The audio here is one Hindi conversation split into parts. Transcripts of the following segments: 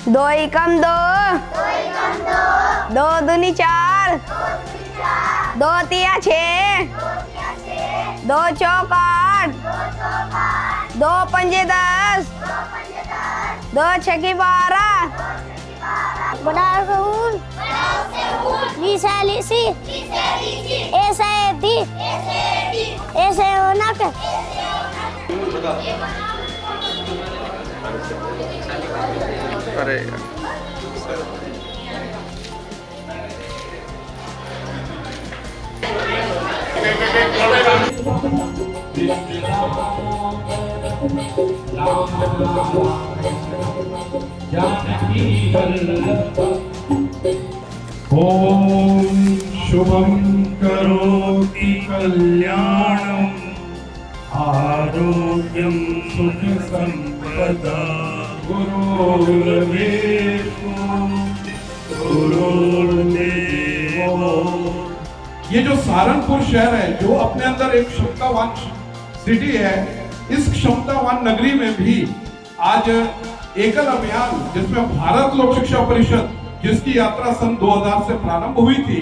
दो एकम दो, दो दूनी चार, दो तिया छः, दो चौक आठ, दो पंजे 10, दो छकी 12, बड़ा सहूल, लीसा लीसी, ऐसा एती, ऐसे होना के। अरे ओम शुभम करोति कल्याणम आरोग्यम सुख संपदा ये जो सहारनपुर शहर है जो अपने अंदर एक क्षमतावान सिटी है, इस क्षमतावान नगरी में भी आज एकल अभियान जिसमें भारत लोक शिक्षा परिषद जिसकी यात्रा सन 2000 से प्रारंभ हुई थी,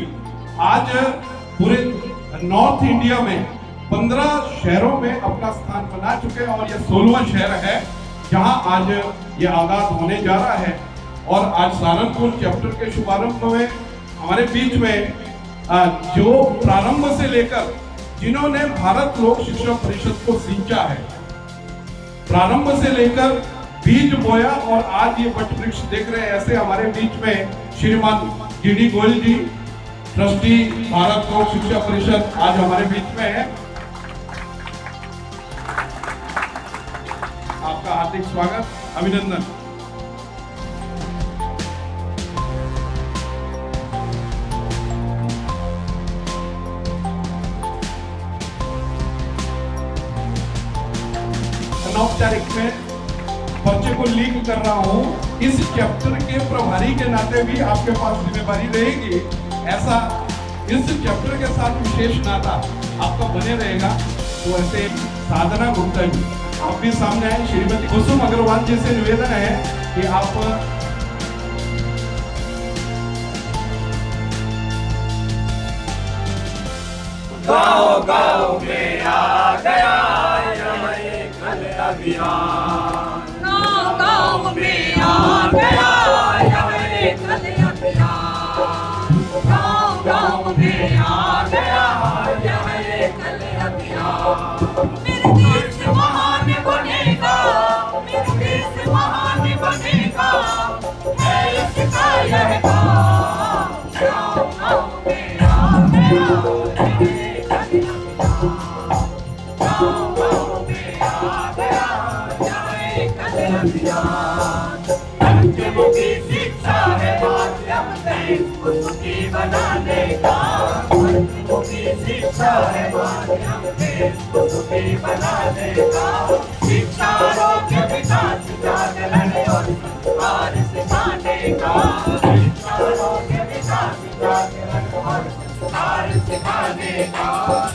आज पूरे नॉर्थ इंडिया में 15 शहरों में अपना स्थान बना चुके हैं और यह 16वां शहर है जहां आज ये आगाज होने जा रहा है। और आज सहारनपुर चैप्टर के शुभारंभ में हमारे बीच में जो प्रारंभ से लेकर जिन्होंने भारत लोक शिक्षा परिषद को सींचा है, प्रारंभ से लेकर बीज बोया और आज ये वट वृक्ष देख रहे हैं, ऐसे हमारे बीच में श्रीमान डी गोयल जी, ट्रस्टी भारत लोक शिक्षा परिषद, आज हमारे बीच में है। आपका हार्दिक स्वागत, अभिनंदन। अनौपचारिक में पर्चे को लीक कर रहा हूं, इस चैप्टर के प्रभारी के नाते भी आपके पास जिम्मेदारी रहेगी। ऐसा इस चैप्टर के साथ विशेष नाता आपका बने रहेगा। तो ऐसे साधना गुप्ता जी आप भी सामने आए, श्रीमती कुसुम अग्रवाल जी से निवेदन है कि आप गाँव में आ गया एकल अभियान, गाँव में आ गया एकल अभियान, गाँव में आ गया एकल अभियान। मेरे देश महान बनेगा, मेरे देश महान बनेगा, है इसका यह काम। गाँव में आ गया पंचमुखी शिक्षा है माध्यम देश को सुखी बनाने का, पंचमुखी शिक्षा है माध्यम देश को सुखी बनाने का। शिक्षा आरोग्य विकास जागरण और संस्कार सिखाने का, शिक्षा आरोग्य विकास जागरण और संस्कार सिखाने का।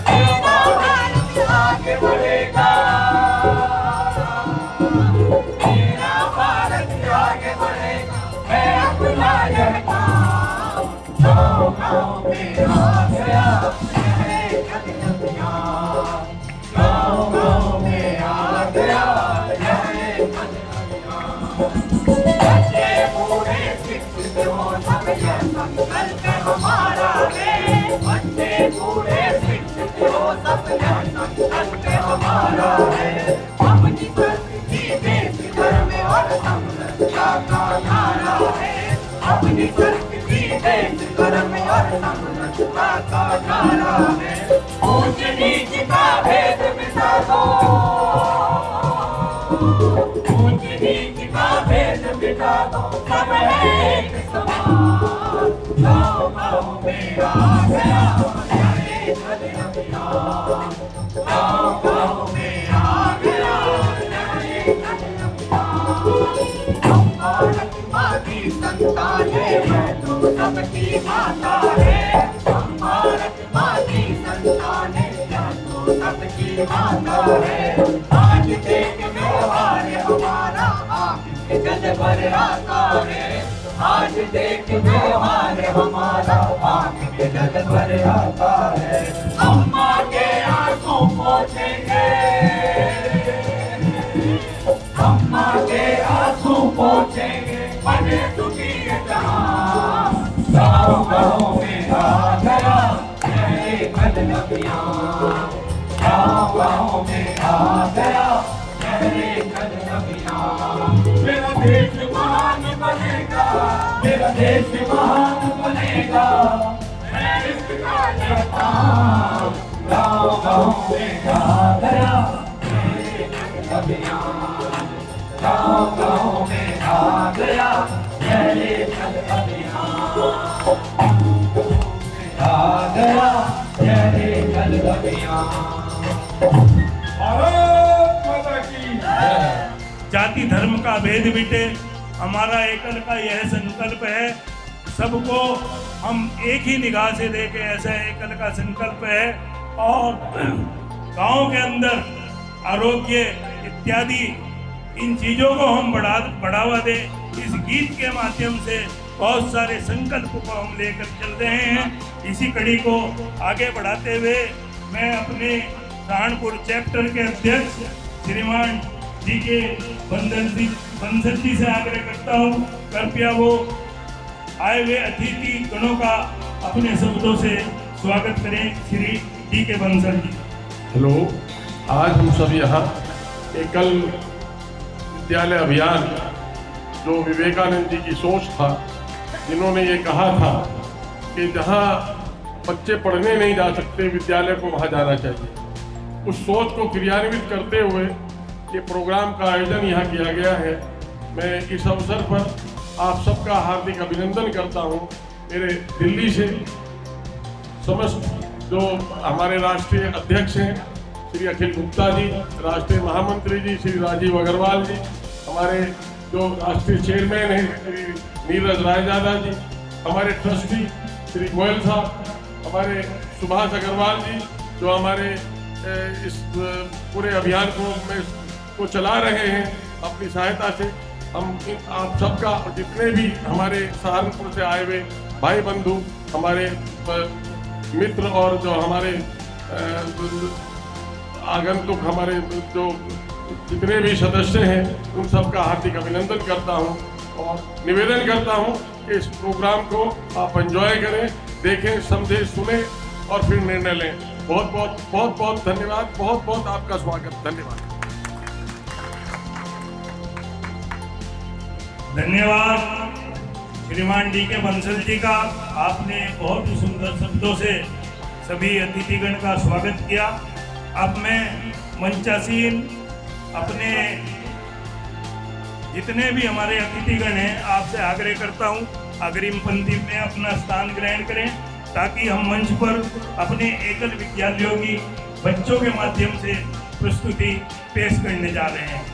मेरा भारत आगे बढ़ेगा, मेरा भारत आगे बढ़ेगा, मैं अपना यह काम। गाँव में आ गया एकल अभियान, गाँव में आ गया एकल अभियान। बच्चे बूढ़े शिक्षित हो सब यह संकल्प हमारा है, बच्चे बूढ़े शिक्षित हो सब यह संकल्प हमारा है। अपनी संस्कृति देश धर्म और समरसता का नारा है, अपनी संस्कृति देश धर्म और समरसता का नारा है। ऊंच नीच का भेद मिटा दो, ऊंच नीच का भेद मिटा दो, सब है एक समान। गाँव में आ गया आता है। आज देख त्योहार हमारा आँख के जल भर आता है। आज देख त्योहार हमारा आँख के जल भर आता है। अम्मा के आंसू पोंछेंगे, अम्मा के आंसू पोंछेंगे, बने सुखी जहां। गाँव में आ गया मेरे कदम अभियान, गाँव में आ गया मेरे कदम अभियान। मेरा देश महान बनेगा, मेरा देश महान बनेगा, मैं इसका करता हूं। गाँव में आ गया मेरे कदम अभियान, गाँव में आ गया मेरे कदम अभियान, आ गया मेरे कदम अभियान। भारत माता की जाति धर्म का भेद मिटे, हमारा एकल का यह संकल्प है। सबको हम एक ही निगाह से देखें, ऐसा एकल का संकल्प है। और गांव के अंदर आरोग्य इत्यादि इन चीज़ों को हम बढ़ावा दें। इस गीत के माध्यम से बहुत सारे संकल्प को हम लेकर चल रहे हैं। इसी कड़ी को आगे बढ़ाते हुए मैं अपने सहारनपुर चैप्टर के अध्यक्ष श्रीमान DK बंसल जी से आग्रह करता हूँ, कृपया वो आए हुए अतिथि गणों का अपने शब्दों से स्वागत करें। श्री DK बंसल जी। हेलो, आज हम सब यहाँ एकल विद्यालय अभियान जो विवेकानंद जी की सोच था, जिन्होंने ये कहा था कि जहाँ बच्चे पढ़ने नहीं जा सकते विद्यालय को वहाँ जाना चाहिए, उस सोच को क्रियान्वित करते हुए ये प्रोग्राम का आयोजन यहाँ किया गया है। मैं इस अवसर पर आप सबका हार्दिक अभिनंदन करता हूँ। मेरे दिल्ली से समस्त जो हमारे राष्ट्रीय अध्यक्ष हैं श्री अखिल गुप्ता जी, राष्ट्रीय महामंत्री जी श्री राजीव अग्रवाल जी, हमारे जो राष्ट्रीय चेयरमैन हैं श्री नीरज रायजादा जी, हमारे ट्रस्टी श्री गोयल साहब, हमारे सुभाष अग्रवाल जी जो हमारे इस पूरे अभियान को चला रहे हैं अपनी सहायता से। हम आप सबका, जितने भी हमारे सहारनपुर से आए हुए भाई बंधु, हमारे मित्र और जो हमारे आगंतुक, हमारे जो जितने भी सदस्य हैं, उन सबका हार्दिक अभिनंदन करता हूं और निवेदन करता हूं कि इस प्रोग्राम को आप एंजॉय करें, देखें, समझें, सुने और फिर निर्णय लें। बहुत बहुत धन्यवाद, बहुत बहुत आपका स्वागत। धन्यवाद। धन्यवाद श्रीमान DK बंसल जी का। आपने बहुत ही सुंदर शब्दों से सभी अतिथिगण का स्वागत किया। अब मैं मंचासीन अपने जितने भी हमारे अतिथिगण हैं, आपसे आग्रह करता हूं अग्रिम पंक्ति में अपना स्थान ग्रहण करें, ताकि हम मंच पर अपने एकल विद्यालयों की बच्चों के माध्यम से प्रस्तुति पेश करने जा रहे हैं।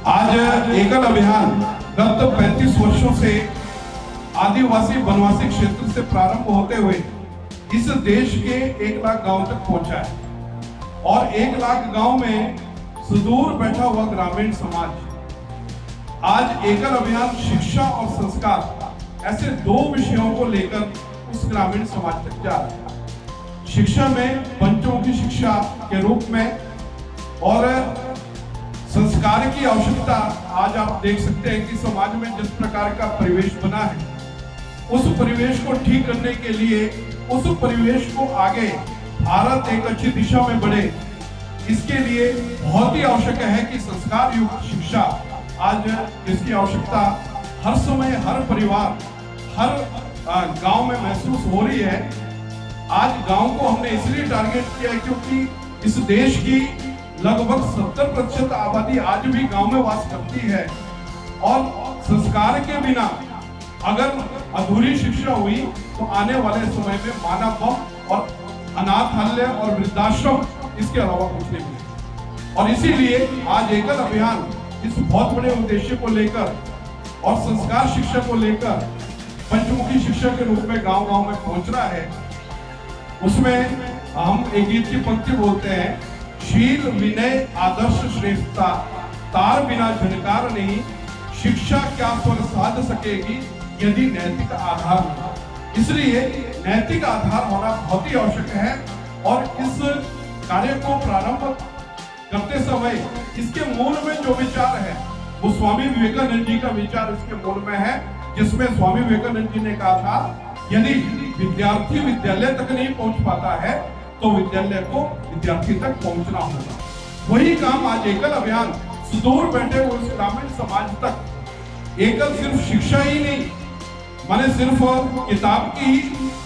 आज एकल अभियान गत 35 वर्षों से आदिवासी वनवासी क्षेत्र से प्रारंभ होते हुए इस देश के 1 लाख गांव तक पहुंचा है और 1 लाख गांव में सुदूर बैठा हुआ ग्रामीण समाज। आज एकल अभियान शिक्षा और संस्कार ऐसे 2 विषयों को लेकर उस ग्रामीण समाज तक जा रहा है। शिक्षा में बच्चों की शिक्षा के रूप में और संस्कार की आवश्यकता। आज आप देख सकते हैं कि समाज में जिस प्रकार का परिवेश बना है, उस परिवेश को ठीक करने के लिए, उस परिवेश को आगे भारत एक अच्छी दिशा में बढ़े, इसके लिए बहुत ही आवश्यक है कि संस्कार युक्त शिक्षा आज इसकी आवश्यकता हर समय, हर परिवार, हर गांव में महसूस हो रही है। आज गांव को हमने इसलिए टारगेट किया है क्योंकि इस देश की लगभग 70% आबादी आज भी गांव में वास करती है और संस्कार के बिना अगर अधूरी शिक्षा हुई तो आने वाले समय में मानव बम और अनाथालय और वृद्धाश्रम इसके अलावा कुछ नहीं मिलेगा। और इसीलिए आज एकल अभियान इस बहुत बड़े उद्देश्य को लेकर और संस्कार शिक्षा को लेकर पंचमुखी शिक्षा के रूप में गांव-गांव में पहुंच रहा है। उसमें हम एक गीत की पंक्ति बोलते हैं, शील विनय आदर्श श्रेष्ठता, तार बिना झनकार नहीं, शिक्षा क्या स्वर साध सकेगी यदि नैतिक आधार हो। इसलिए नैतिक आधार होना बहुत ही आवश्यक है और इस कार्य को प्रारंभ करते समय इसके मूल में जो विचार है वो स्वामी विवेकानंद जी का विचार इसके मूल में है, जिसमें स्वामी विवेकानंद जी ने कहा था यदि विद्यार्थी विद्यालय तक नहीं पहुंच पाता है तो विद्यालय को विद्यार्थी तक पहुंचना होगा। वही काम आज एकल अभियान सुदूर बैठे हुए इस ग्रामीण समाज तक एकल सिर्फ शिक्षा ही नहीं, माने सिर्फ किताब की ही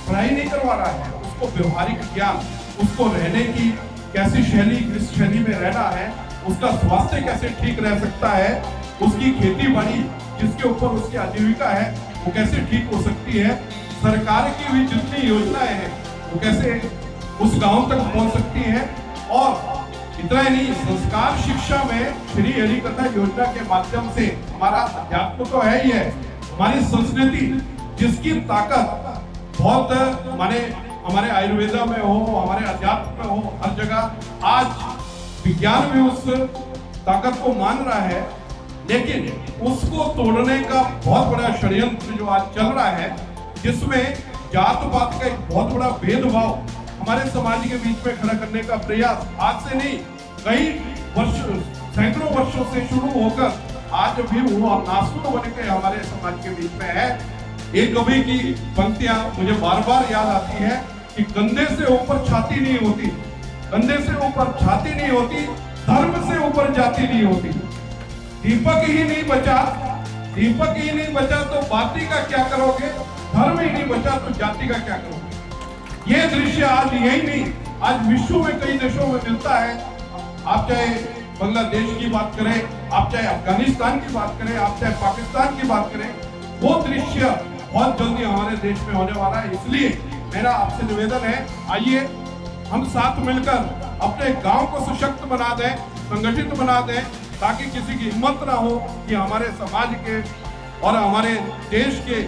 पढ़ाई नहीं करवा रहा है, उसको व्यवहारिक ज्ञान, उसको रहने की कैसी शैली, किस शैली में रहना है, उसका स्वास्थ्य कैसे ठीक रह सकता है, उसकी खेती बाड़ी जिसके ऊपर उसकी आजीविका है वो कैसे ठीक हो सकती है, सरकार की भी जितनी योजनाएं हैं वो कैसे उस गांव तक पहुंच सकती है। और इतना ही नहीं, संस्कार शिक्षा में श्री हरि कथा योजना के माध्यम से हमारा अध्यात्म तो है ही है, हमारी संस्कृति जिसकी ताकत बहुत माने हमारे आयुर्वेदा में हो, हमारे अध्यात्म में हो, हर जगह आज विज्ञान भी उस ताकत को मान रहा है, लेकिन उसको तोड़ने का बहुत बड़ा षड्यंत्र जो आज चल रहा है, जिसमें जात पात का एक बहुत बड़ा भेदभाव हमारे समाज के बीच में खड़ा करने का प्रयास आज से नहीं, कई वर्षों, सैकड़ों वर्षों से शुरू होकर आज भी वो नासूर बन के हमारे समाज के बीच में है। एक कवि की पंक्तियां मुझे बार बार याद आती है कि कंधे से ऊपर छाती नहीं होती, कंधे से ऊपर छाती नहीं होती, धर्म से ऊपर जाति नहीं होती। दीपक ही नहीं बचा, दीपक ही नहीं बचा तो बाती का क्या करोगे, धर्म ही नहीं बचा तो जाति का क्या करोगे। ये दृश्य आज यही नहीं, आज विश्व में कई देशों में मिलता है। आप चाहे बांग्लादेश की बात करें, आप चाहे अफगानिस्तान की बात करें, आप चाहे पाकिस्तान की बात करें, वो दृश्य बहुत जल्दी हमारे देश में होने वाला है। इसलिए मेरा आपसे निवेदन है, आइए हम साथ मिलकर अपने गांव को सशक्त बना दें, संगठित बना दें, ताकि किसी की हिम्मत ना हो कि हमारे समाज के और हमारे देश के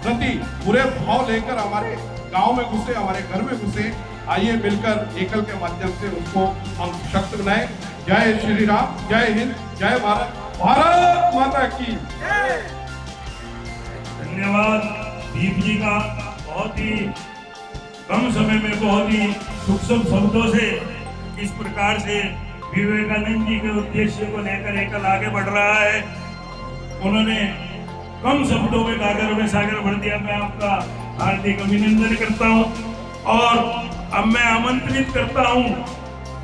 प्रति बुरे भाव लेकर हमारे गांव में घुसे, हमारे घर में घुसे। आइए मिलकर एकल के माध्यम से उसको हम सशक्त बनाएं। जय श्री राम, जय हिंद, जय भारत, भारत माता की। धन्यवाद दीप जी का, बहुत ही कम समय में बहुत ही सूक्ष्म शब्दों से इस प्रकार से विवेकानंद जी के उद्देश्य को लेकर एकल आगे बढ़ रहा है। उन्होंने कम शब्दों में गागर में सागर भर दिया। मैं आपका हार्दिक अभिनंदन करता हूं और अब मैं आमंत्रित करता हूं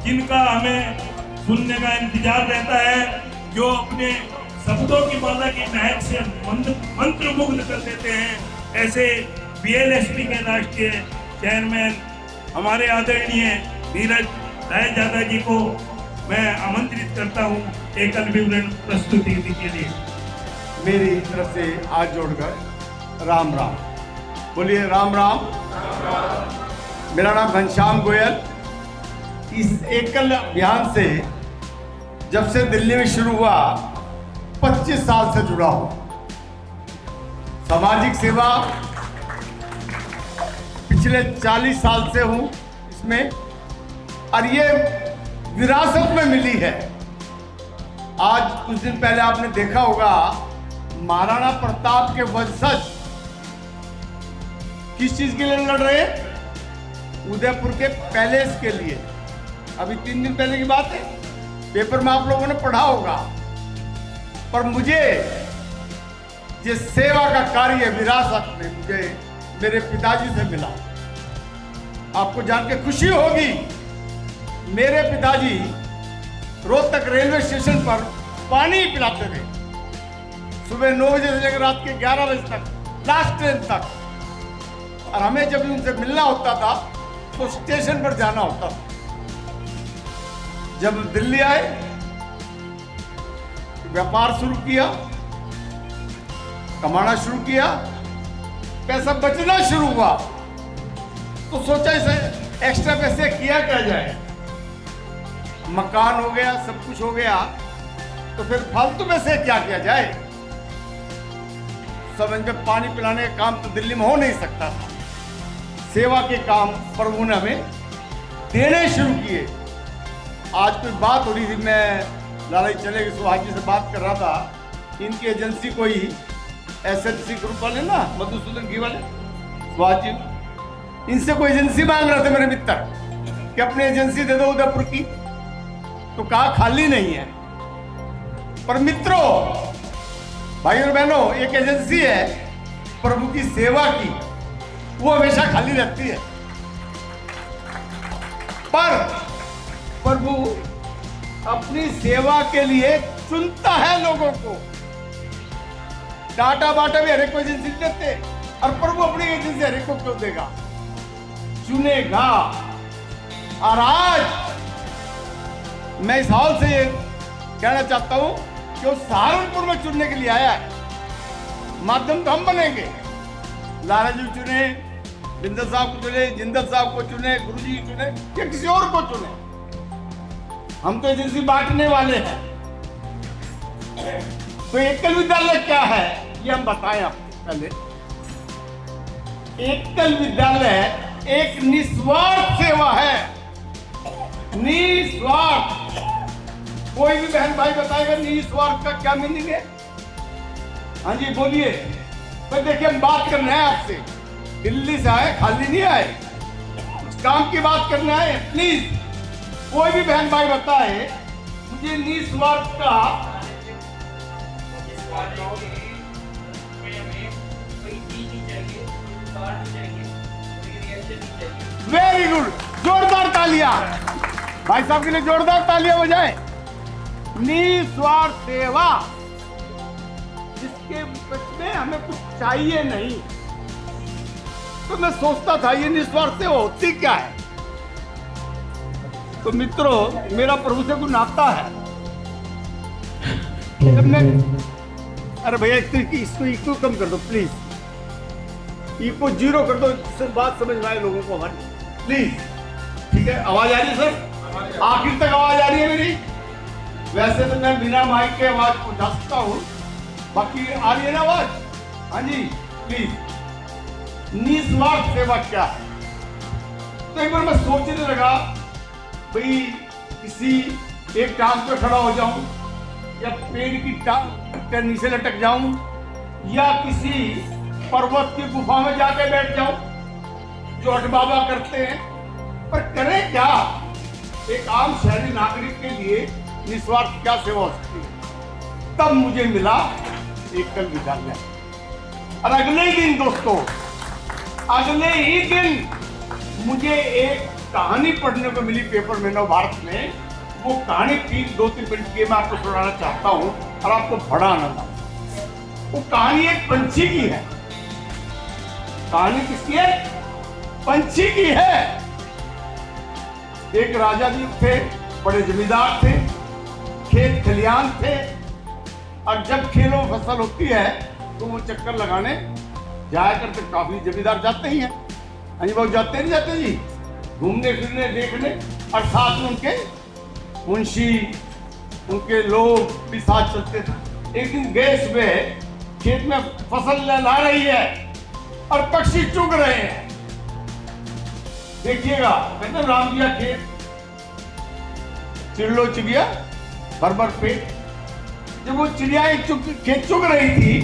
जिनका हमें सुनने का इंतजार रहता है, जो अपने शब्दों की माला की महक से मंत्र मुग्ध कर देते हैं, ऐसे बीएलएसपी के राष्ट्रीय चेयरमैन हमारे आदरणीय नीरज रायजादा जी को मैं आमंत्रित करता हूं एकल विवरण प्रस्तुति के लिए। मेरी तरफ से हाथ जोड़कर राम राम बोलिए। राम राम। मेरा नाम घनश्याम गोयल। इस एकल अभियान से जब से दिल्ली में शुरू हुआ 25 साल से जुड़ा हूं। सामाजिक सेवा पिछले 40 साल से हूं इसमें, और ये विरासत में मिली है। आज कुछ दिन पहले आपने देखा होगा महाराणा प्रताप के वंशज किस चीज के लिए लड़ रहे हैं? उदयपुर के पैलेस के लिए। अभी 3 दिन पहले की बात है, पेपर में आप लोगों ने पढ़ा होगा। पर मुझे ये सेवा का कार्य विरासत में मुझे मेरे पिताजी से मिला। आपको जान के खुशी होगी, मेरे पिताजी रोहतक रेलवे स्टेशन पर पानी पिलाते थे। सुबह 9 बजे से लेकर रात के 11 बजे तक, लास्ट ट्रेन तक। और हमें जब भी उनसे मिलना होता था तो स्टेशन पर जाना होता था। जब दिल्ली आए, व्यापार शुरू किया, कमाना शुरू किया, पैसा बचना शुरू हुआ, तो सोचा इसे एक्स्ट्रा पैसे किया क्या जाए। मकान हो गया, सब कुछ हो गया, तो फिर फालतू में से क्या किया जाए। समझ में पानी पिलाने का काम तो दिल्ली में हो नहीं सकता था। सेवा के काम प्रभु ने हमें देने शुरू किए। आज कोई बात हो रही थी, मैं लाला जी चले गए, सुहास जी से बात कर रहा था। इनकी एजेंसी कोई एसएनसी ग्रुप वाले ना, मधुसूदन घी वाले, सुहास जी, इनसे कोई एजेंसी मांग रहे थे मेरे मित्र कि अपनी एजेंसी दे दो उदयपुर की। तो कहा खाली नहीं है। पर मित्रों, भाई और बहनों, एक एजेंसी है प्रभु की सेवा की, वो हमेशा खाली रहती है। पर प्रभु अपनी सेवा के लिए चुनता है लोगों को। डाटा बाटा भी हर एक को एजेंसी देते, और प्रभु अपनी एजेंसी हर एक को क्यों देगा, चुनेगा। और आज मैं इस हाल से ये कहना चाहता हूं कि वो सहारनपुर में चुनने के लिए आया है। माध्यम तो हम बनेंगे, लाला जी चुने, बिंदल साहब को चुने, जिंदल साहब को चुने, गुरुजी चुने, या किसी और को चुने, हम तो एजेंसी बांटने वाले हैं। तो एकल विद्यालय क्या है ये हम बताएं आपको पहले। एकल विद्यालय एक निस्वार्थ सेवा है, निस्वार्थ। कोई भी बहन भाई बताएगा निस्वार्थ का क्या मीनिंग है? हाँ जी बोलिए। तो देखिए, हम बात करना है आपसे, दिल्ली से आए, खाली नहीं आए, काम की बात करना है। प्लीज कोई भी बहन भाई बताए मुझे निस्वार्थ का। वेरी गुड, जोरदार तालियां भाई साहब के लिए, जोरदार तालियां हो जाए। निस्वार्थ सेवा, जिसके में हमें कुछ चाहिए नहीं। तो मैं सोचता था ये निस्वार्थ सेवा होती क्या है। तो मित्रों, मेरा प्रभु से कोई नाता है। जब मैं, अरे भैया इसको कम कर दो प्लीज, इको 0 कर दो, जिससे बात समझ में आए लोगों को हमारी, प्लीज। ठीक है, आवाज आ रही है सर? आखिर तक आवाज आ रही है मेरी? वैसे तो मैं बिना माइक के आवाज पहुंचा सकता हूँ, बाकी आ रही है ना आवाज? हाँ जी प्लीज। निस्वार्थ सेवा क्या है? तो एक बार मैं सोचने लगा, भाई किसी एक टांग पे खड़ा हो जाऊं, या पेड़ की टांग के नीचे लटक जाऊं, या किसी पर्वत की गुफा में जाके बैठ जाऊं, जो हट बाबा करते हैं। पर करें क्या? एक आम शहरी नागरिक के लिए निस्वार्थ क्या सेवा हो सकती है? तब मुझे मिला एकल विद्यालय। और अगले ही दिन दोस्तों, अगले ही दिन मुझे एक कहानी पढ़ने को मिली पेपर में, नवभारत में। वो कहानी 2-3 मिनट की मैं आपको सुनाना चाहता हूँ, और आपको बड़ा आनंद आएगा। वो कहानी एक पंछी की है। कहानी किसकी है? पंछी की है। एक राजा जी थे, बड़े जमींदार थे, खेत खलियान थे, और जब खेलों में फसल होती है तो वो चक्कर लगाने जाया करते। काफी जमींदार जाते ही हैं, अजी बहुत जाते नहीं जाते जी, घूमने फिरने देखने, और साथ में उनके मुंशी, उनके लोग भी साथ चलते थे। एक दिन गए सुबह, खेत में फसल लहला रही है और पक्षी चुग रहे हैं। देखिएगा, कहते राम जी का खेत, चिड़लो चिड़िया भर भर पेट। जब वो चिड़ियाएं खेत चुग रही थी,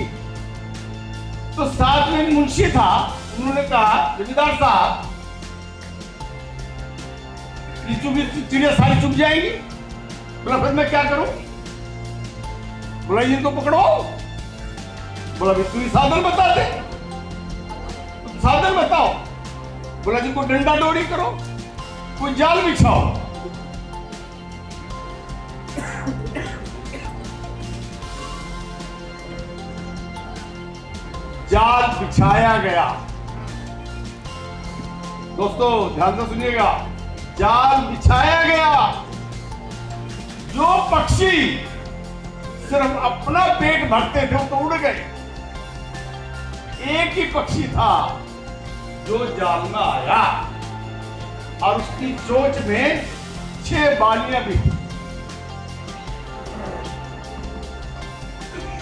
तो साथ में मुंशी था। उन्होंने कहा, जमींदार साहब, ये चिड़िया सारी चुग जाएंगी। बोला फिर मैं क्या करूं? बोला इनको पकड़ो। बोला भी तू ही साधन बता दे, तुम साधन बताओ। बोला जी कोई डंडा डोरी करो, कोई जाल बिछाओ। जाल बिछाया गया। दोस्तों ध्यान से सुनिएगा, जाल बिछाया गया। जो पक्षी सिर्फ अपना पेट भरते थे वो तो उड़ गए। एक ही पक्षी था जो जाल में आया और उसकी चोंच में 6 बालियां भी थी।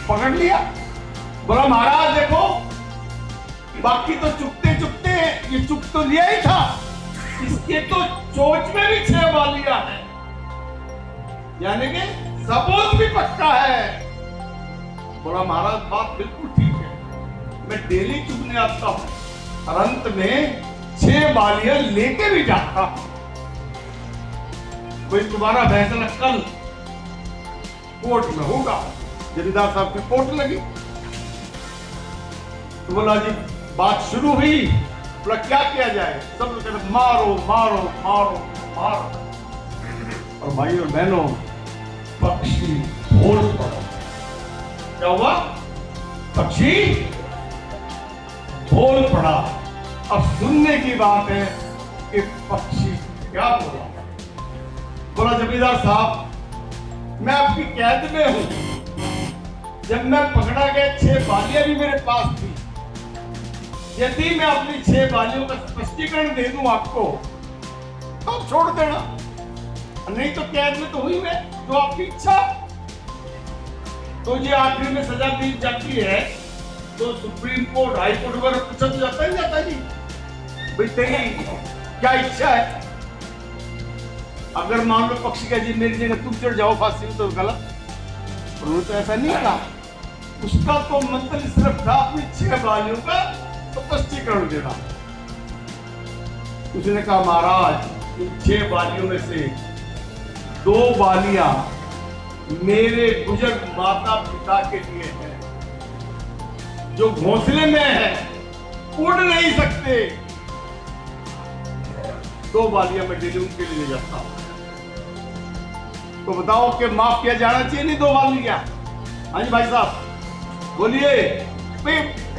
पकड़ लिया, बोला महाराज देखो, बाकी तो चुपते चुपते ये चुप तो लिया ही था, इसके तो चोंच में भी 6 बालियां हैं, यानी कि सबूत भी पक्का है। बोला महाराज बात बिल्कुल ठीक है, मैं डेली चुपने आता हूं और अंत में 6 बालियां लेके भी जाता हूं। कोई तुम्हारा फैसला कल कोर्ट में होगा। जमींदार साहब की कोर्ट लगी तो बोला जी बात शुरू हुई। बोला क्या किया जाए? सब लोग कहते मारो मारो मारो मारो। और भाई और बहनों, पक्षी बोल पड़ा। क्या हुआ? पक्षी बोल पड़ा। अब सुनने की बात है कि पक्षी क्या बोला। बोला जमींदार साहब, मैं आपकी कैद में हूं। जब मैं पकड़ा गया 6 बालियां भी मेरे पास थी। यदि मैं अपनी 6 बालियों का स्पष्टीकरण दे दूं आपको तो आप छोड़ देना, नहीं तो कैद में तो हुई मैं, जो आपकी इच्छा। तो ये आखिरी में सजा दी जाती है तो सुप्रीम कोर्ट, हाई कोर्ट वगैरह पूछा तो जाता ही जाता जी, भाई तेरी क्या इच्छा है। अगर मान लो पक्षी का जी मेरी जगह तुम चढ़ जाओ फांसी में तो गलत। उन्होंने तो ऐसा नहीं कहा, उसका तो मतलब सिर्फ था अपनी 6 बालियों का स्पष्टीकरण देना। उसने कहा महाराज इन 6 बालियों में से 2 बालियां मेरे बुजुर्ग माता पिता के लिए हैं, जो घोंसले में है, उड़ नहीं सकते। 2 बालियां मैं डेली उनके लिए ले जाता हूं। तो बताओ कि माफ किया जाना चाहिए नहीं 2 बालियां? हाँ जी भाई साहब बोलिए,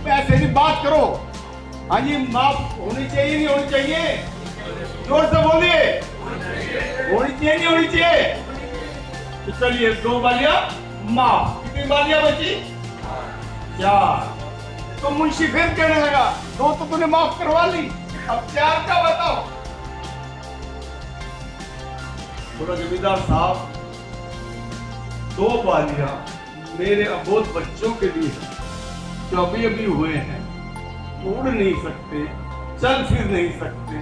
ऐसे नहीं बात करो। हाँ जी माफ होनी चाहिए नहीं होनी चाहिए? जोर से बोलिए, होनी चाहिए नहीं होनी चाहिए? तो चलिए 2 बालियां माफ। कितनी बालियां बची? 4। तो मुंशी फिर कहने लगा 2 तो तूने माफ करवा ली, अब 4 का बताओ। बोला जमींदार साहब 2 बालियां मेरे अबोध बच्चों के लिए जो अभी अभी हुए हैं, उड़ नहीं सकते, चल फिर नहीं सकते।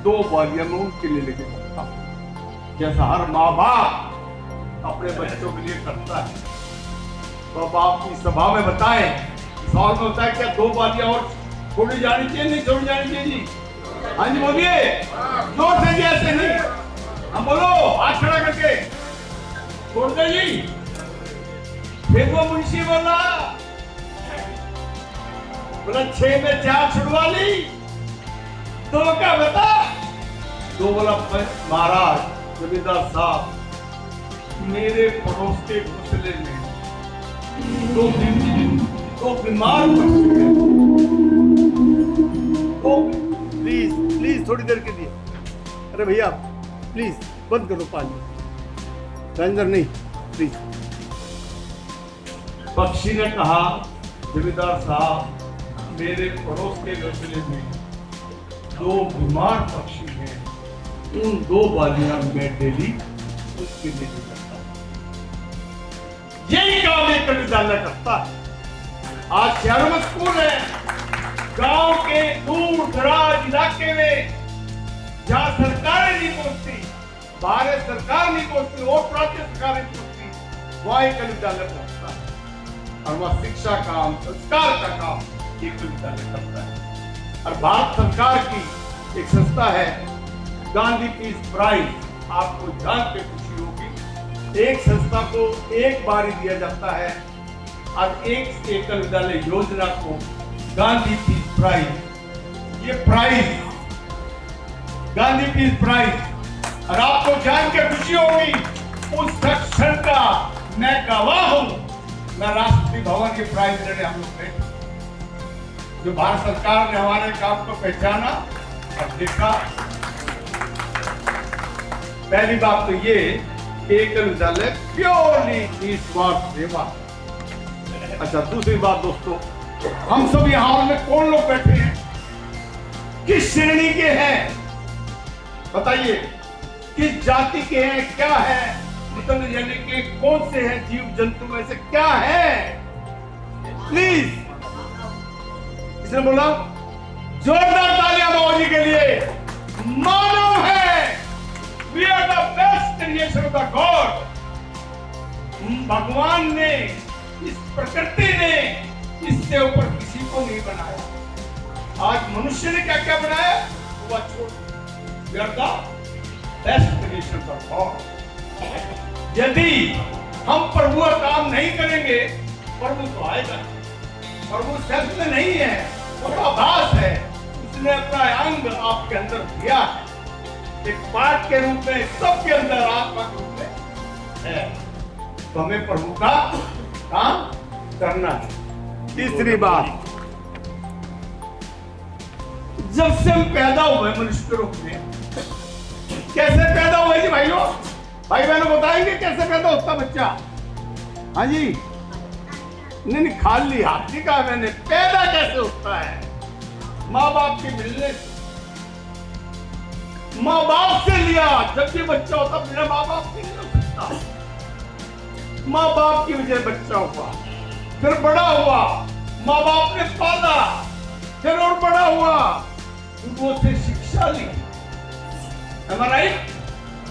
2 बालियां मैं उनके लिए लेके जाता हूं, जैसा हर माँ बाप अपने बच्चों के लिए करता है। तो अब आप इस सभा में बताएं, इस हॉल में बताएं, क्या 2 बालियां और छोड़ी जानी चाहिए नहीं छोड़ी जानी चाहिए जी? हाँ जी बोलिए, जोर से जी, ऐसे नहीं। हम बोलो हाथ खड़ा करके छोड़ दे जी। फिर वो मुंशी बोला 6 में 4 छुड़वा ली, 2 का बता। 2 बोला महाराज जमींदार साहब मेरे पड़ोस के घोंसले में 2 बीमार पक्षी हैं। प्लीज प्लीज थोड़ी देर के लिए, अरे भैया प्लीज बंद करो पानी, रंजन नहीं प्लीज। पक्षी ने कहा जमींदार साहब मेरे पड़ोस के घोंसले में 2 बीमार पक्षी हैं, उन 2 बालियां मैं डेली उसके लिए करता हूं। यही काम एक विद्यालय करता है। आज शहरों में स्कूल है, गांव के दूर दराज इलाके में जहां सरकारें नहीं पहुंचती, भारत सरकार नहीं पहुंचती और राज्य सरकार नहीं पहुंचती, वहां एक विद्यालय पहुंचता है और वह शिक्षा काम, संस्कार का काम एक विद्यालय करता है। और भारत सरकार की एक संस्था है गांधी पीस प्राइज, आपको जान के खुशी होगी। एक संस्था को एक बार ही दिया जाता है और एक एकल विद्यालय योजना को गांधी पीस प्राइज, ये प्राइज गांधी पीस प्राइज। और आपको जान के खुशी होगी उस क्षण का मैं गवाह हूं। मैं राष्ट्रपति भवन के प्राइज लेने हम लोग गए जो भारत सरकार ने हमारे काम को पहचाना और देखा। पहली बात तो ये कि एकल विद्यालय प्योरली निस्वार्थ सेवा। अच्छा, दूसरी बात दोस्तों, हम सब यहाँ में कौन लोग बैठे हैं, किस श्रेणी के हैं बताइए, किस जाति के हैं, क्या है, मतलब यानी कि कौन से हैं जीव जंतु में से क्या है? प्लीज, इसने बोला जोरदार तालियां बाबू जी के लिए। मानव है, we are the best creation of the god. भगवान ने, इस प्रकृति ने इससे ऊपर किसी को नहीं बनाया। आज मनुष्य ने क्या क्या बनाया वो छोड़, we are the best creation of god. यदि हम प्रभु का काम नहीं करेंगे, प्रभु तो आएगा। प्रभु सेल्फ में नहीं है, वो तो आभास है। उसने अपना अंग आपके अंदर दिया है, एक पार्ट के रूप में, सबके अंदर आत्मा के रूप में है। तो हमें प्रभु का काम करना है। तीसरी बात, जब से हम पैदा हुए मनुष्य के रूप में, कैसे पैदा हुए जी भाइयों? भाई बहनों बताएंगे कैसे पैदा होता बच्चा? हाँ जी, नहीं खाली हाथ नहीं कहा मैंने, पैदा कैसे होता है? माँ बाप के मिलने से, माँ बाप से लिया। जब भी बच्चा होता बिना माँ बाप के नहीं हो सकता। माँ बाप की वजह बच्चा हुआ, फिर बड़ा हुआ, माँ बाप ने पाला, फिर और बड़ा हुआ, उनको से शिक्षा ली। Am I right?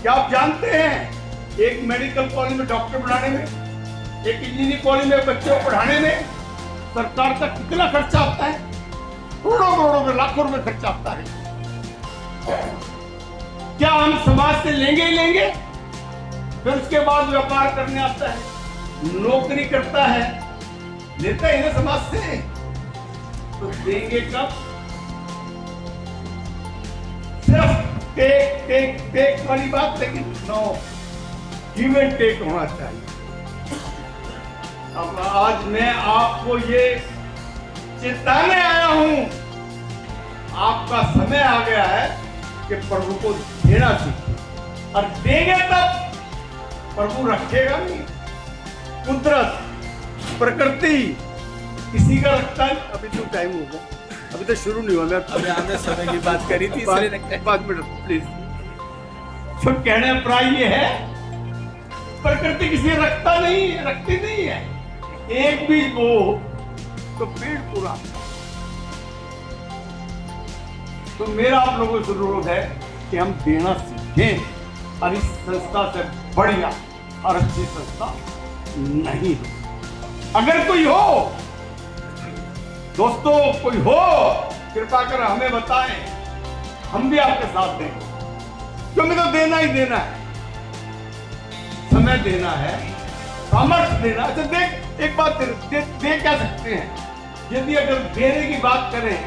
क्या आप जानते हैं एक मेडिकल कॉलेज में डॉक्टर बनाने में, एक इंजीनियरिंग कॉलेज में बच्चों को पढ़ाने में सरकार का कितना खर्चा आता है? करोड़ों करोड़ों में, लाखों रुपए खर्चा आता है। क्या हम समाज से लेंगे ही लेंगे? फिर उसके बाद व्यापार करने आता है, नौकरी करता है, लेता है ना समाज से, तो देंगे कब? सिर्फ टेक टेक टेक वाली बात, लेकिन नो, गिव एंड टेक होना चाहिए। अब आज मैं आपको ये चेताने आया हूं, आपका समय आ गया है कि प्रभु को देना सीखिए, और देंगे तब प्रभु रखेगा नहीं। कुदरत, प्रकृति किसी का रखता है। अभी तो टाइम हो गया, अभी तो शुरू नहीं हुआ। अभी हमने समय की बात करी थी, इसलिए रखते हैं। 5 मिनट प्लीज। तो कहने प्राय ये है, प्रकृति किसी रखता नहीं, रखती नहीं है। एक बीज बो तो पेड़ पूरा। तो मेरा आप लोगों से अनुरोध है कि हम देना सीखें, और इस संस्था से बढ़िया और अच्छी संस्था नहीं हो। अगर कोई हो दोस्तों, कोई हो, कृपा कर हमें बताएं, हम भी आपके साथ देंगे। क्योंकि तो देना ही देना है, समय देना है, सामर्थ्य देना। अच्छा देख, एक बात दे क्या सकते हैं? यदि अगर देने की बात करें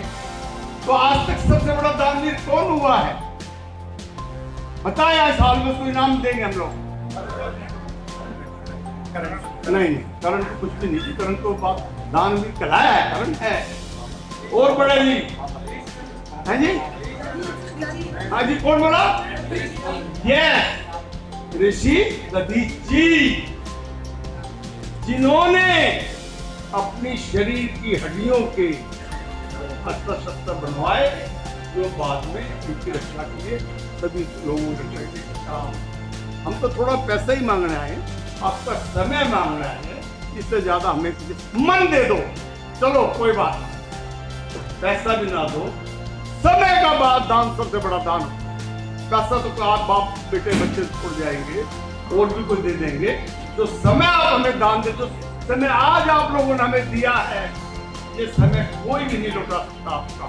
तो आज तक सबसे बड़ा दानवीर कौन हुआ है बताएं? आज साल में उसको इनाम देंगे हम लोग। नहीं, करण तो कुछ भी नहीं, करण तो बात दानवीर कहलाया है, करण है। और बड़ा जी है जी, हाँ जी, कौन बोला? ये ऋषि दधीच जी, जिन्होंने अपनी शरीर की हड्डियों के अस्त्र शस्त्र बनवाए, जो बाद में इनकी रक्षा के लिए सभी लोगों के काम। हम तो थोड़ा पैसा ही मांगना है, आपका समय मांगना है, इससे ज्यादा हमें मन दे दो, चलो कोई बात नहीं, पैसा भी ना दो, समय का बाद दान सबसे बड़ा दान। पैसा तो आप बाप बेटे बच्चे छोड़ जाएंगे, और भी कोई दे देंगे। जो समय आप हमें दान दे, जो समय आज आप लोगों ने हमें दिया है, ये समय कोई भी नहीं लौटा सकता आपका।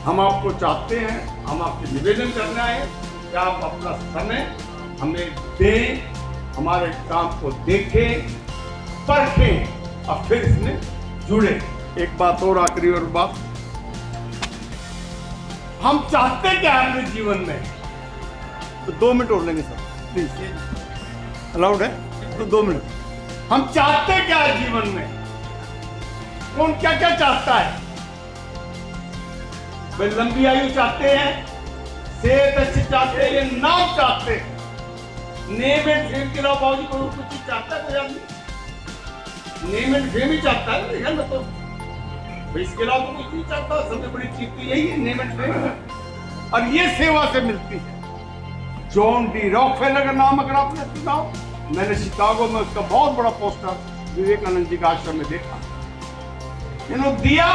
हम आपको चाहते हैं, हम आपसे निवेदन करना है कि आप अपना समय हमें दें, हमारे काम को देखें, परखें, और फिर इसमें जुड़े। एक बात और, आखिरी और बात, हम चाहते क्या है अपने जीवन में? तो 2 मिनट और लेंगे सर, प्लीज, अलाउड है तो 2 मिनट। हम चाहते क्या है जीवन में? कौन क्या क्या चाहता है? वे लंबी आयु चाहते हैं, सेहत अच्छी चाहते हैं, ये नाम चाहते हैं। नेम एंड फेम के अलावा बाबूजी को कुछ चीज चाहता है कोई आदमी? नेम एंड फेम ही चाहता है मेरे ख्याल में तो। इसके अलावा तो कुछ नहीं चाहता। सबसे बड़ी चीज तो यही है, नेम एंड फेम। और ये सेवा से मिलती है। जॉन डी रॉकफेलर का नाम अगर आपने सुना हो, मैंने शिकागो में उसका बहुत बड़ा पोस्टर विवेकानंद जी का आश्रम में देखा। इन्होंने दिया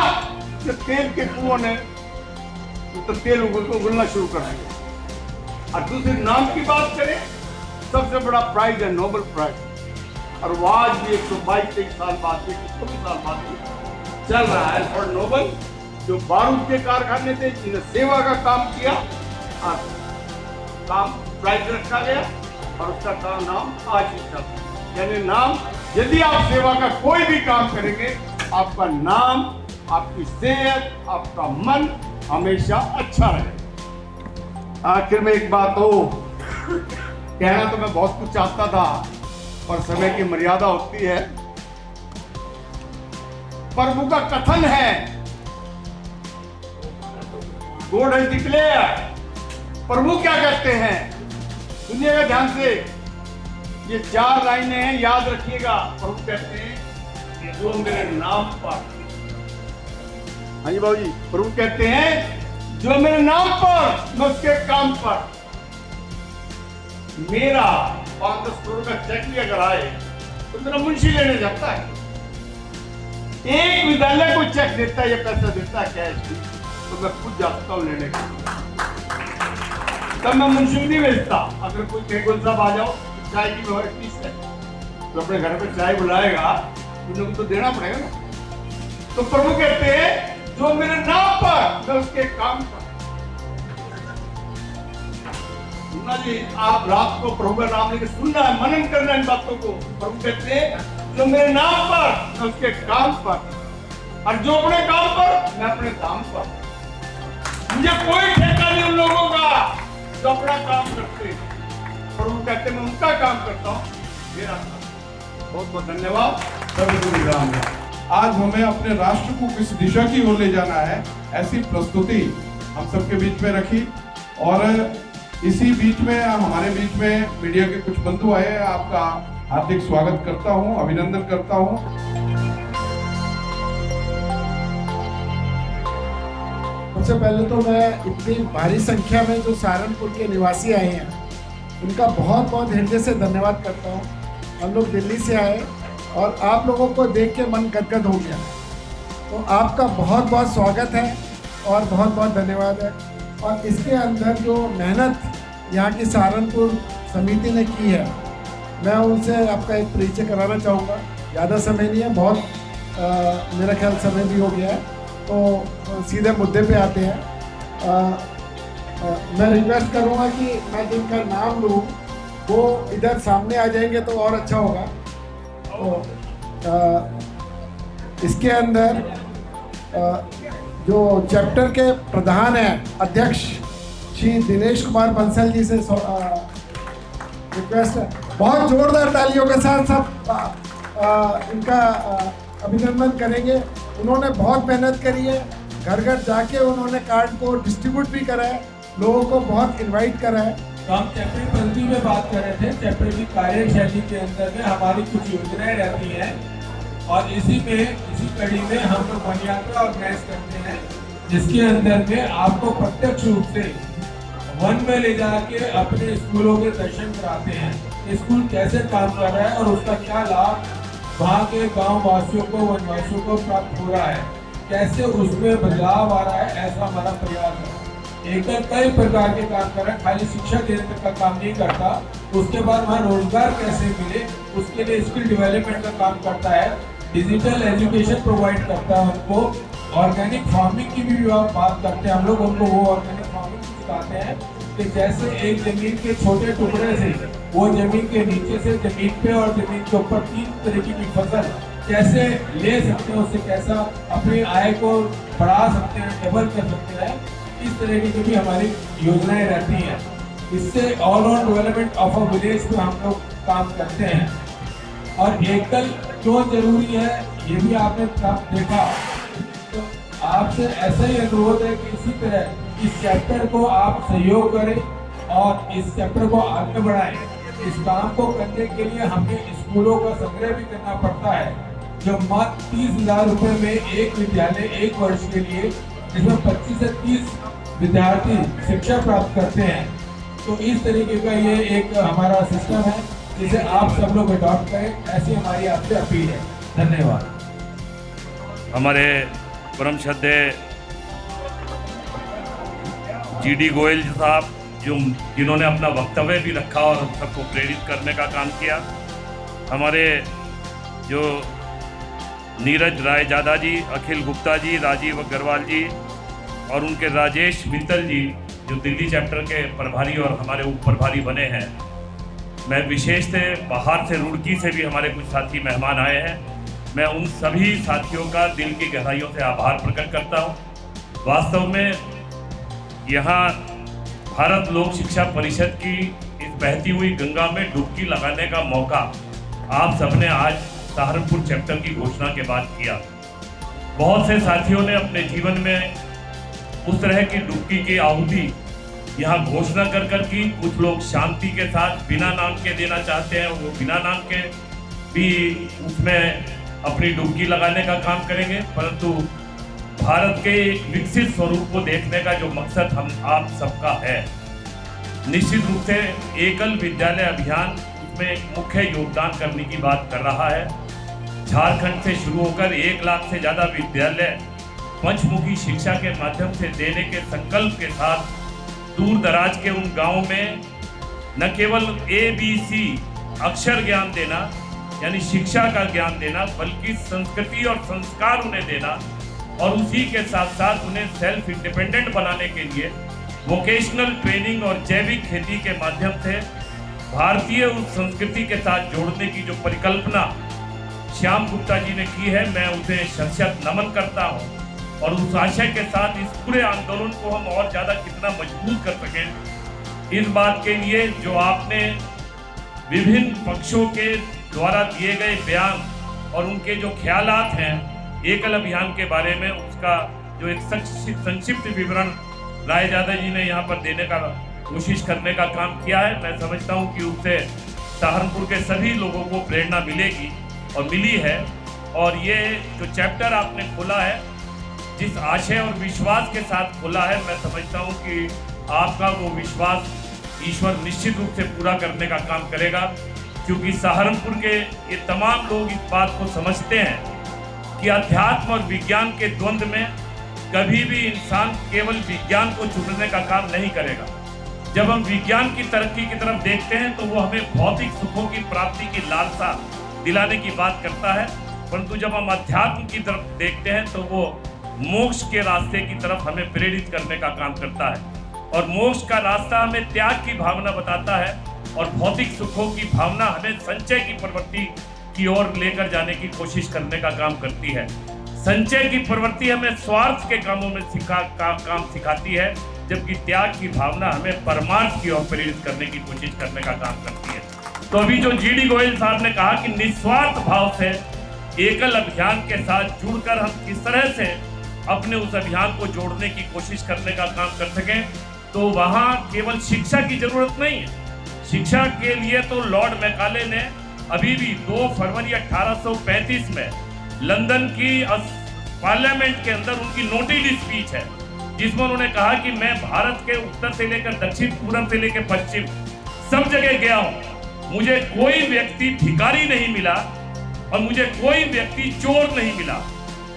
कि तेल के कुओं ने तो तेल उगलना शुरू कर दिया। और दूसरे नाम की बात करें, सबसे बड़ा प्राइज है नोबेल प्राइज। और वो आज भी 122 साल बाद, 124 साल बाद चल रहा है। और नोबेल जो बारूद के कारखाने थे, जिन्हें सेवा का काम किया, और काम प्राइज रखा गया और उसका काम नाम आज भी चल रहा है। यानी नाम, यदि आप सेवा का कोई भी काम करेंगे, आपका नाम, आपकी सेहत, आपका मन हमेशा अच्छा रहे। आखिर में एक बात हो, कहना तो मैं बहुत कुछ चाहता था, पर समय की मर्यादा होती है। प्रभु का कथन है, गॉड हैज डिक्लेयर्ड। प्रभु क्या कहते हैं? सुनिएगा ध्यान से, ये 4 लाइनें हैं, याद रखिएगा। प्रभु कहते हैं, जो मेरे नाम पर, हाँ जी बाबू जी, प्रभु कहते हैं जो मेरे नाम पर, मैं उसके काम पर। मेरा 5-10 करोड़ का चेक भी अगर आए तो मेरा मुंशी लेने जाता है। एक विद्यालय को चेक देता है या पैसा देता है कैश, तो मैं खुद जाता हूँ लेने के लिए। तब मैं मुंशी नहीं भेजता। अगर कोई केगुल साहब आ जाओ, चाय की व्यवहार फीस है, तो अपने घर पे चाय बुलाएगा, उनको तो देना पड़ेगा ना। तो प्रभु कहते हैं, जो मेरे नाम पर, मैं उसके काम पर। सुनना जी, आप रात को प्रभु का नाम लेकर सुनना है, मनन करना है इन बातों को। प्रभु कहते हैं, जो मेरे नाम पर, मैं उसके काम पर। और जो अपने काम पर, मैं अपने दाम पर। मुझे कोई ठेका नहीं उन लोगों का जो अपना काम करते हैं। प्रभु कहते हैं, मैं उनका काम करता हूँ, मेरा काम। बहुत बहुत धन्यवाद। सर्वगुरु राम राम। आज हमें अपने राष्ट्र को किस दिशा की ओर ले जाना है, ऐसी प्रस्तुति हम सबके बीच में रखी। और इसी बीच में हमारे बीच में मीडिया के कुछ बंधु आए हैं। आपका हार्दिक स्वागत करता हूं, अभिनंदन करता हूं। सबसे पहले तो मैं इतनी भारी संख्या में जो सहारनपुर के निवासी आए हैं, उनका बहुत बहुत हृदय से धन्यवाद करता हूं। हम लोग दिल्ली से आए और आप लोगों को देख के मन गदगद हो गया। तो आपका बहुत बहुत स्वागत है और बहुत बहुत धन्यवाद है। और इसके अंदर जो मेहनत यहाँ की सहारनपुर समिति ने की है, मैं उनसे आपका एक परिचय कराना चाहूँगा। ज़्यादा समय नहीं है, बहुत मेरा ख्याल समय भी हो गया है, तो सीधे मुद्दे पे आते हैं। मैं रिक्वेस्ट करूँगा कि मैं जिनका नाम लूँ वो इधर सामने आ जाएंगे तो और अच्छा होगा। तो इसके अंदर जो चैप्टर के प्रधान हैं, अध्यक्ष श्री दिनेश कुमार बंसल जी से रिक्वेस्ट है, बहुत जोरदार तालियों के साथ सब इनका अभिनंदन करेंगे। उन्होंने बहुत मेहनत करी है, घर घर जाके उन्होंने कार्ड को डिस्ट्रीब्यूट भी करा है, लोगों को बहुत इनवाइट करा है। तो हम चैप्टर पद्धति में बात कर रहे थे। चैप्टर की कार्यशैली के अंदर में हमारी कुछ योजनाएं रहती हैं और इसी कड़ी में हम लोग वन यात्रा ऑर्गेनाइज करते हैं, जिसके अंदर में आपको प्रत्यक्ष रूप से वन में ले जाके अपने स्कूलों के दर्शन कराते हैं। स्कूल कैसे काम कर रहा है और उसका क्या लाभ वहाँ के गाँव वासियों को, वनवासियों को प्राप्त हो रहा है, कैसे उसमें बदलाव आ रहा है, ऐसा हमारा प्रयास है। एकल कई प्रकार के काम कर रहा है, खाली शिक्षा देने तक का काम नहीं करता। उसके बाद वहाँ रोजगार कैसे मिले, उसके लिए स्किल डेवलपमेंट का काम करता है, डिजिटल एजुकेशन प्रोवाइड करता है उनको। ऑर्गेनिक फार्मिंग की भी आप बात करते हैं, हम लोग उनको वो ऑर्गेनिक फार्मिंग सिखाते हैं कि जैसे एक जमीन के छोटे टुकड़े से वो जमीन के नीचे से जमीन पे और जमीन के ऊपर 3 तरीके की फसल कैसे ले सकते हैं, उससे कैसा अपनी आय को बढ़ा सकते हैं, डबल कर सकते हैं। इस तरह की भी हमारी योजनाएं रहती हैं। इससे all round development of a village पे हम लोग काम करते हैं। और एकल क्यों जरूरी है, ये भी आपने देखा। तो आपसे ऐसा ही अनुरोध है कि इसी तरह इस चैप्टर को आप सहयोग करें और इस चैप्टर को आगे बढ़ाएं। इस काम को करने के लिए हमें स्कूलों का संग्रह भी करना पड़ता है, जो मात्र 30,000 रुपए में एक विद्यालय 1 वर्ष के लिए, जिसमें 25 से 30 विद्यार्थी शिक्षा प्राप्त करते हैं। तो इस तरीके का ये एक हमारा सिस्टम है जिसे आप सब लोग अडॉप्ट करें, ऐसी हमारी आपसे अपील है। धन्यवाद। हमारे परम श्रद्धेय GD गोयल साहब जिन्होंने अपना वक्तव्य भी रखा और हम सबको प्रेरित करने का काम किया, हमारे जो नीरज राय जादा जी, अखिल गुप्ता जी, राजीव अग्रवाल जी और उनके राजेश मित्तल जी जो दिल्ली चैप्टर के प्रभारी और हमारे उप प्रभारी बने हैं। मैं विशेष से बाहर से रुड़की से भी हमारे कुछ साथी मेहमान आए हैं। मैं उन सभी साथियों का दिल की गहराइयों से आभार प्रकट करता हूँ। वास्तव में यहाँ भारत लोक शिक्षा परिषद की इस बहती हुई गंगा में डुबकी लगाने का मौका आप सबने आज सहारनपुर चैप्टर की घोषणा के बाद किया। बहुत से साथियों ने अपने जीवन में उस तरह की डुबकी की आहुति यहाँ घोषणा कर की। कुछ लोग शांति के साथ बिना नाम के देना चाहते हैं, वो बिना नाम के भी उसमें अपनी डुबकी लगाने का काम करेंगे, परंतु भारत के एक विकसित स्वरूप को देखने का जो मकसद हम आप सबका है, निश्चित रूप से एकल विद्यालय अभियान उसमें एक मुख्य योगदान करने की बात कर रहा है। झारखंड से शुरू होकर 1 लाख से ज़्यादा विद्यालय पंचमुखी शिक्षा के माध्यम से देने के संकल्प के साथ दूर दराज के उन गांवों में न केवल ABC अक्षर ज्ञान देना यानी शिक्षा का ज्ञान देना, बल्कि संस्कृति और संस्कार उन्हें देना और उसी के साथ साथ उन्हें सेल्फ इंडिपेंडेंट बनाने के लिए वोकेशनल ट्रेनिंग और जैविक खेती के माध्यम से भारतीय उस संस्कृति के साथ जोड़ने की जो परिकल्पना श्याम गुप्ता जी ने की है, मैं उसे शत नमन करता हूँ। और उस आशय के साथ इस पूरे आंदोलन को हम और ज़्यादा कितना मजबूत कर सकें, इस बात के लिए जो आपने विभिन्न पक्षों के द्वारा दिए गए बयान और उनके जो ख्यालात हैं एकल अभियान के बारे में, उसका जो एक संक्षिप्त विवरण राय जादा जी ने यहाँ पर देने का कोशिश करने का काम किया है, मैं समझता हूँ कि उससे सहारनपुर के सभी लोगों को प्रेरणा मिलेगी और मिली है। और ये जो चैप्टर आपने खोला है, जिस आशय और विश्वास के साथ खोला है, मैं समझता हूँ कि आपका वो विश्वास ईश्वर निश्चित रूप से पूरा करने का काम करेगा, क्योंकि सहारनपुर के ये तमाम लोग इस बात को समझते हैं कि अध्यात्म और विज्ञान के द्वंद्व में कभी भी इंसान केवल विज्ञान को चुनने का काम नहीं करेगा। जब हम विज्ञान की तरक्की की तरफ देखते हैं तो वो हमें भौतिक सुखों की प्राप्ति की लालसा दिलाने की बात करता है, परंतु जब हम अध्यात्म की तरफ देखते हैं तो वो मोक्ष के रास्ते की तरफ हमें प्रेरित करने का काम करता है। और मोक्ष का रास्ता हमें त्याग की भावना बताता है और भौतिक सुखों की भावना हमें संचय की प्रवृत्ति की ओर लेकर जाने की कोशिश करने का काम करती है। संचय की प्रवृत्ति हमें स्वार्थ के कामों में काम सिखाती है, जबकि त्याग की भावना हमें परमार्थ की ओर प्रेरित करने की कोशिश करने का काम करती है। तो अभी जो GD गोयल साहब ने कहा कि निस्वार्थ भाव से एकल अभियान के साथ जुड़कर हम किस तरह से अपने उस अभियान को जोड़ने की कोशिश करने का काम कर सकें, तो वहाँ केवल शिक्षा की जरूरत नहीं है। शिक्षा के लिए तो लॉर्ड मैकाले ने अभी भी 2 फरवरी 1835 में लंदन की पार्लियामेंट के अंदर उनकी नोटेड स्पीच है, जिसमें उन्होंने कहा कि मैं भारत के उत्तर से लेकर दक्षिण, पूर्व से लेकर पश्चिम सब जगह गया हूँ, मुझे कोई व्यक्ति भिखारी नहीं मिला और मुझे कोई व्यक्ति चोर नहीं मिला।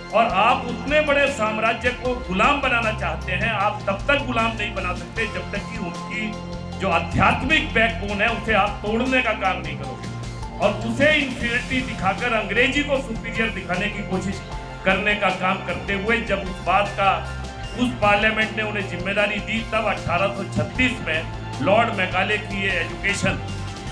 और आप उतने बड़े साम्राज्य को गुलाम बनाना चाहते हैं, आप तब तक गुलाम नहीं बना सकते जब तक कि उनकी जो आध्यात्मिक बैकबोन है उसे आप तोड़ने का काम नहीं करोगे और उसे इंफीरियरिटी दिखाकर अंग्रेजी को सुपीरियर दिखाने की कोशिश करने का काम करते हुए जब उस बात का उस पार्लियामेंट ने उन्हें जिम्मेदारी दी, तब 1836 में लॉर्ड मैकाले की ये एजुकेशन,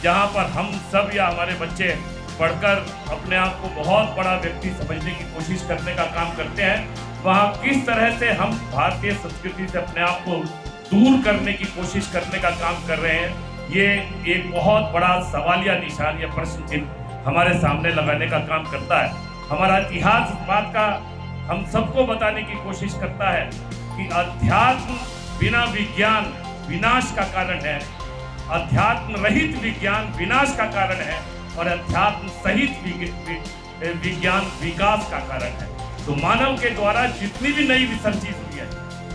जहाँ पर हम सब या हमारे बच्चे पढ़कर अपने आप को बहुत बड़ा व्यक्ति समझने की कोशिश करने का काम करते हैं, वहाँ किस तरह से हम भारतीय संस्कृति से अपने आप को दूर करने की कोशिश करने का काम कर रहे हैं, ये एक बहुत बड़ा सवालिया निशान या प्रश्न चिन्ह हमारे सामने लगाने का काम करता है। हमारा इतिहास इस बात का हम सबको बताने की कोशिश करता है कि अध्यात्म बिना विज्ञान विनाश का कारण है, अध्यात्म रहित विज्ञान विनाश का कारण है और अध्यात्म सहित विज्ञान विकास का कारण है। तो मानव के द्वारा जितनी भी नई रिसर्च हुई है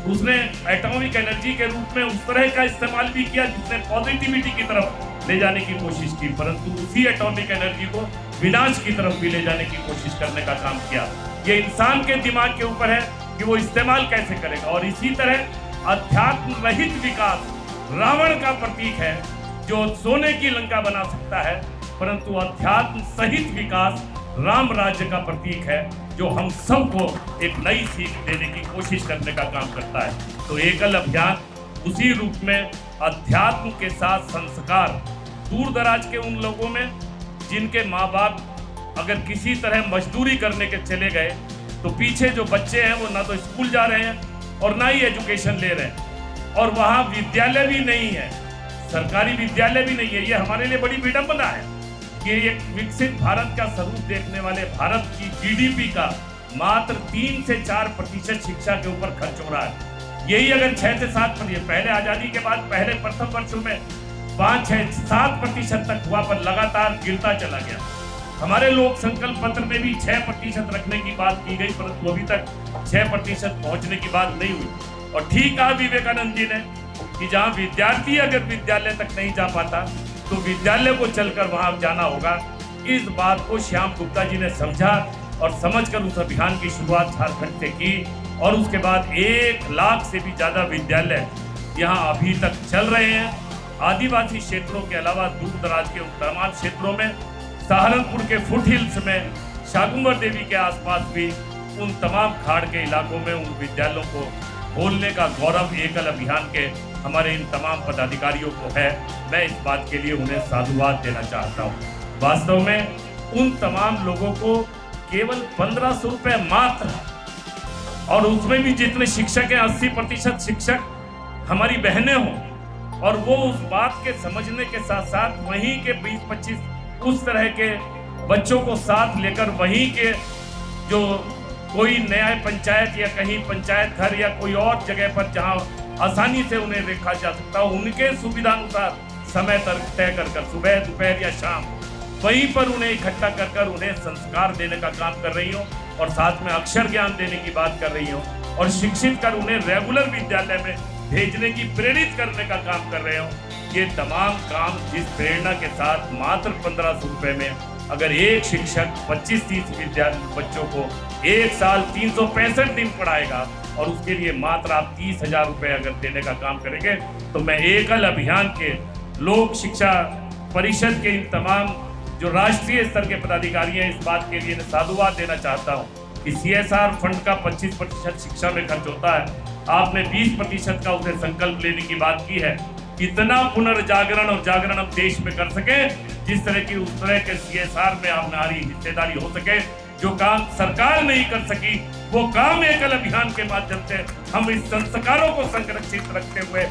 उसने एटॉमिक एनर्जी के रूप में उस तरह का इस्तेमाल भी किया जिसने पॉजिटिविटी की तरफ ले जाने की कोशिश की, परंतु उसी एटॉमिक एनर्जी को विनाश की तरफ भी ले जाने की कोशिश करने का काम किया। ये इंसान के दिमाग के ऊपर है कि वो इस्तेमाल कैसे करेगा। और इसी तरह अध्यात्म रहित विकास रावण का प्रतीक है जो सोने की लंका बना सकता है, परंतु अध्यात्म सहित विकास राम राज्य का प्रतीक है जो हम सबको एक नई सीख देने की कोशिश करने का काम करता है। तो एकल अभियान उसी रूप में अध्यात्म के साथ संस्कार दूर दराज के उन लोगों में जिनके माँ बाप अगर किसी तरह मजदूरी करने के चले गए तो पीछे जो बच्चे हैं वो ना तो स्कूल जा रहे हैं और ना ही एजुकेशन ले रहे हैं, और वहाँ विद्यालय भी नहीं है, सरकारी विद्यालय भी नहीं है। ये हमारे लिए बड़ी विडंबना है कि एक विकसित भारत का स्वरूप देखने वाले भारत की जीडीपी का मात्र 3 से 4% शिक्षा के ऊपर खर्च हो रहा है। यही अगर 6 से 7%, पहले आजादी के बाद पहले प्रथम वर्षों में 5, 6, 7% तक हुआ, पर लगातार गिरता चला गया। हमारे लोक संकल्प पत्र में भी 6% रखने की बात की गई, परंतु अभी तक 6% पहुंचने की बात नहीं हुई। और ठीक कहा विवेकानंद जी ने कि जहाँ विद्यार्थी अगर विद्यालय तक नहीं जा पाता तो विद्यालय को चलकर वहां जाना होगा। इस बात को श्याम गुप्ता जी ने समझा और समझकर उस अभियान की शुरुआत झारखंड से की, और उसके बाद 1 लाख से भी ज्यादा विद्यालय यहाँ अभी तक चल रहे हैं। आदिवासी क्षेत्रों के अलावा दूर दराज के उन तमाम क्षेत्रों में, सहारनपुर के फुट हिल्स में, शाकुंभर देवी के आसपास भी उन तमाम खाड़ के इलाकों में उन विद्यालयों को खोलने का गौरव एकल अभियान के हमारे इन तमाम पदाधिकारियों को है। मैं इस बात के लिए उन्हें साधुवाद देना चाहता हूँ। वास्तव में उन तमाम लोगों को केवल 1500 रुपये मात्र, और उसमें भी जितने शिक्षक हैं 80% शिक्षक हमारी बहनें हों, और वो उस बात के समझने के साथ साथ वहीं के 20-25 उस तरह के बच्चों को साथ लेकर वहीं के जो कोई न्याय पंचायत या कहीं पंचायत घर या कोई और जगह पर जहां आसानी से उन्हें देखा जा सकता हो, उनके सुविधानुसार समय तय कर सुबह दोपहर या शाम वहीं पर उन्हें इकट्ठा कर उन्हें संस्कार देने का काम कर रही हो, और साथ में अक्षर ज्ञान देने की बात कर रही हो, और शिक्षित कर उन्हें रेगुलर विद्यालय में भेजने की प्रेरित करने का काम कर रहे हो। ये तमाम काम जिस प्रेरणा के साथ मात्र 1500 रुपये में अगर एक शिक्षक 25-30 विद्यार्थी बच्चों को 1 साल 365 दिन पढ़ाएगा और उसके लिए मात्र आप 30,000 रुपये अगर देने का काम करेंगे, तो मैं एकल अभियान के लोक शिक्षा परिषद के इन तमाम जो राष्ट्रीय स्तर के पदाधिकारी हैं इस बात के लिए साधुवाद देना चाहता हूँ कि CSR फंड का 25% शिक्षा में खर्च होता है, आपने 20% का उसे संकल्प लेने की बात की है। इतना पुनर्जागरण और जागरण हम देश में कर सके जिस तरह की उस तरह के CSR में हमारी हिस्सेदारी हो सके। जो काम सरकार नहीं कर सकी वो काम एकल अभियान के माध्यम से हम इस संस्कारों को संरक्षित रखते हुए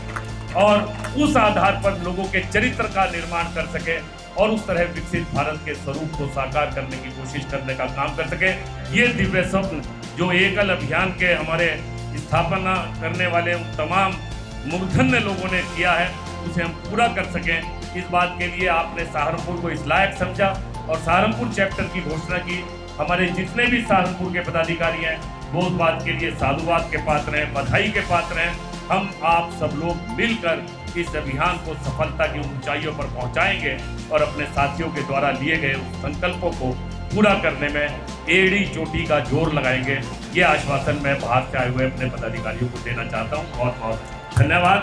और उस आधार पर लोगों के चरित्र का निर्माण कर सके और उस तरह विकसित भारत के स्वरूप को साकार करने की कोशिश करने का काम कर सके। ये दिव्य स्वप्न जो एकल अभियान के हमारे स्थापना करने वाले उन तमाम मूर्धन्य लोगों ने किया है उसे हम पूरा कर सकें, इस बात के लिए आपने सहारनपुर को इस लायक समझा और सहारनपुर चैप्टर की घोषणा की। हमारे जितने भी सहारनपुर के पदाधिकारी हैं वो उस बात के लिए साधुवाद के पात्र हैं, बधाई के पात्र हैं। हम आप सब लोग मिलकर इस अभियान को सफलता की ऊंचाइयों पर पहुंचाएंगे और अपने साथियों के द्वारा लिए गए उस संकल्पों को पूरा करने में एड़ी चोटी का जोर लगाएंगे। ये आश्वासन मैं बाहर से आए हुए अपने पदाधिकारियों को देना चाहता हूँ। बहुत बहुत धन्यवाद।